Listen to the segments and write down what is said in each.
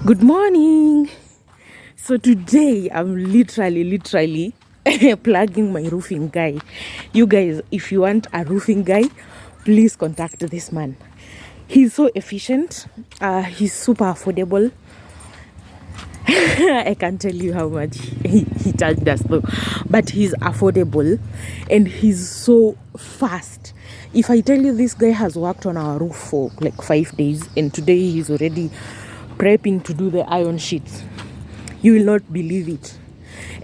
Good morning. So today I'm literally plugging my roofing guy. You guys, if you want a roofing guy, please contact this man. He's so efficient. He's super affordable. I can't tell you how much he charged us though, but he's affordable and he's so fast. If I tell you this guy has worked on our roof for like 5 days and today he's already prepping to do the iron sheets, you will not believe it.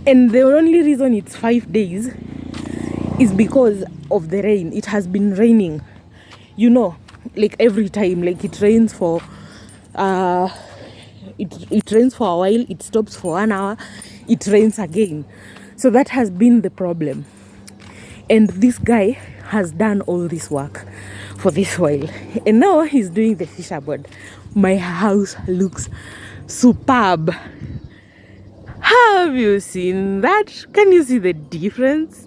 And the only reason it's 5 days is because of the rain. It has been raining, you know, like every time. Like it rains for it rains for a while, it stops for 1 hour, it rains again. So that has been the problem. And this guy has done all this work for this while. And now he's doing the fisherboard. My house looks superb. Have you seen that? Can you see the difference?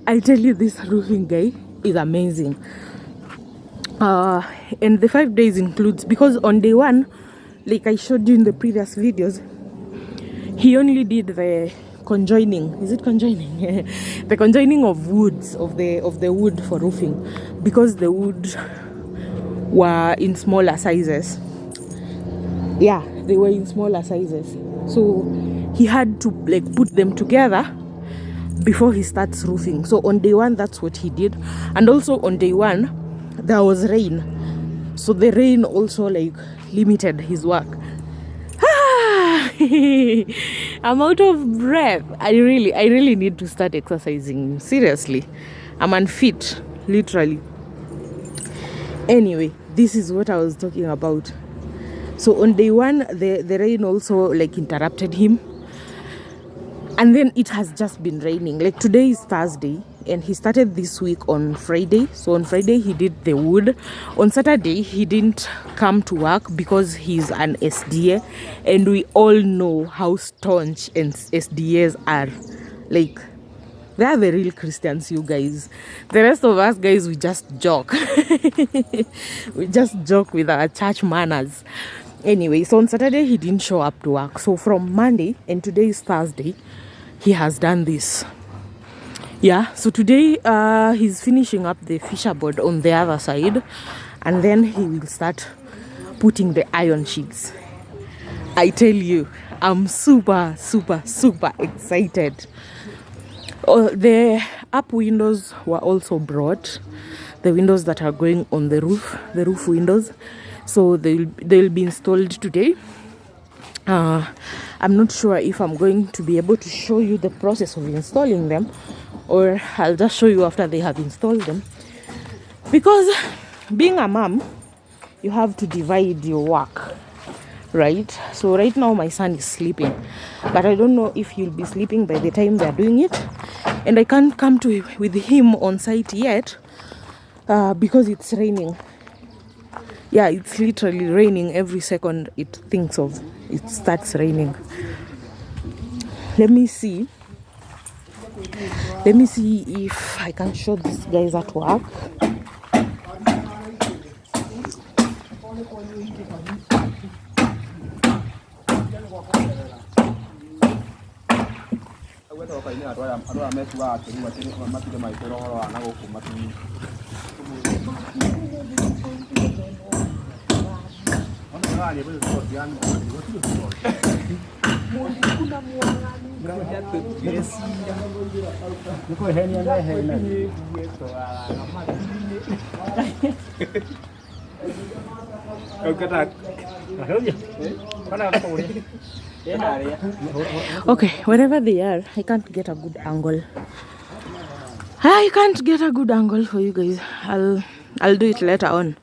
I tell you, this roofing guy is amazing. And the 5 days includes, because on day 1, like I showed you in the previous videos, he only did the conjoining. Is it conjoining? The conjoining of woods, of the wood for roofing, because the wood were in smaller sizes. Yeah, they were in smaller sizes. So he had to like put them together before he starts roofing. So on day 1, that's what he did. And also on day 1, there was rain. So the rain also like limited his work. I'm out of breath. I really need to start exercising. Seriously, I'm unfit, literally. Anyway, this is what I was talking about. So on day 1, the rain also like interrupted him. And then it has just been raining. Like today is Thursday and he started this week on Friday. So on Friday he did the wood. On Saturday he didn't come to work because he's an SDA, and we all know how staunch and SDAs are. Like, they are the real Christians, you guys. The rest of us guys, we just joke. We just joke with our church manners. Anyway, so on Saturday he didn't show up to work. So from Monday, and today is Thursday, he has done this. Yeah, so today he's finishing up the fisherboard on the other side, and then he will start putting the iron sheets. I tell you, I'm super excited. The up windows were also brought, the windows that are going on the roof windows. So they'll be installed today. I'm not sure if I'm going to be able to show you the process of installing them, or I'll just show you after they have installed them. Because being a mom, you have to divide your work, right? So right now my son is sleeping, but I don't know if he'll be sleeping by the time they're doing it. And I can't come with him on site yet because it's raining. Yeah, it's literally raining every second it starts raining. Let me see if I can show these guys at work. Okay, wherever they are, I can't get a good angle. I can't get a good angle for you guys. I'll do it later on.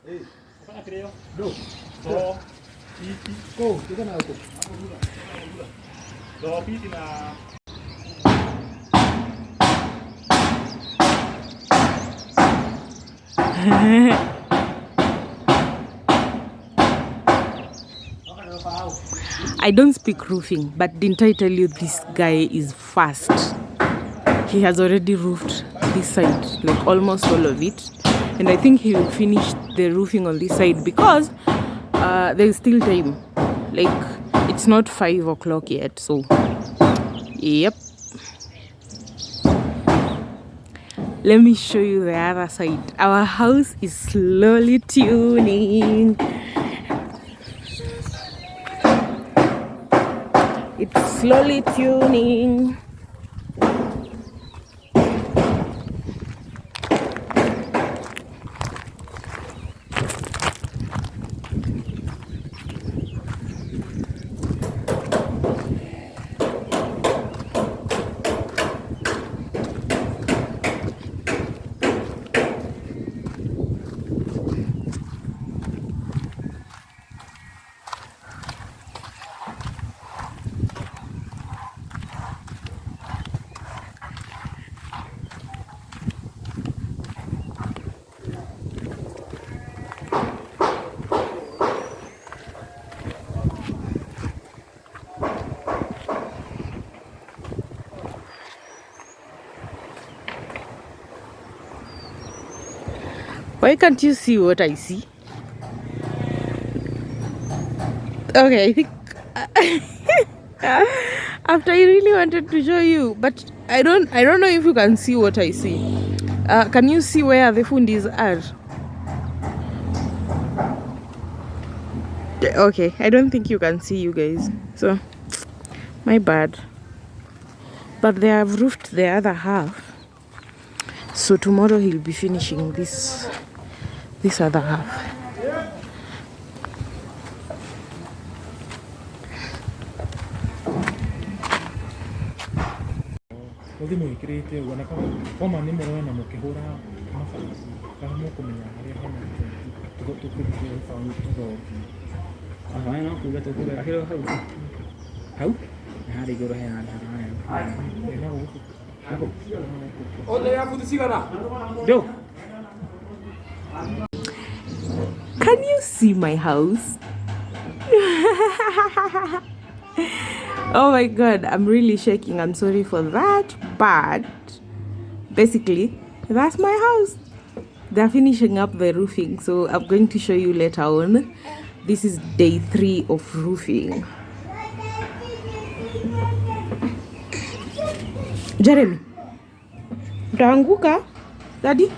I don't speak roofing, but didn't I tell you this guy is fast? He has already roofed this side, like almost all of it, and I think he will finish the roofing on this side because there is still time. Like It's not 5 o'clock yet, so yep. Let me show you the other side. Our house is slowly tuning. It's slowly tuning. Why can't you see what I see? Okay, I think after I really wanted to show you, but I don't know if you can see what I see. Can you see where the fundis are? Okay, I don't think you can see, you guys, so my bad. But they have roofed the other half, so tomorrow he'll be finishing this other half. Can you see my house? Oh my god, I'm really shaking. I'm sorry for that, but basically that's my house. They're finishing up the roofing, so I'm going to show you later on. This is day 3 of roofing. Jeremy, utaanguka daddy.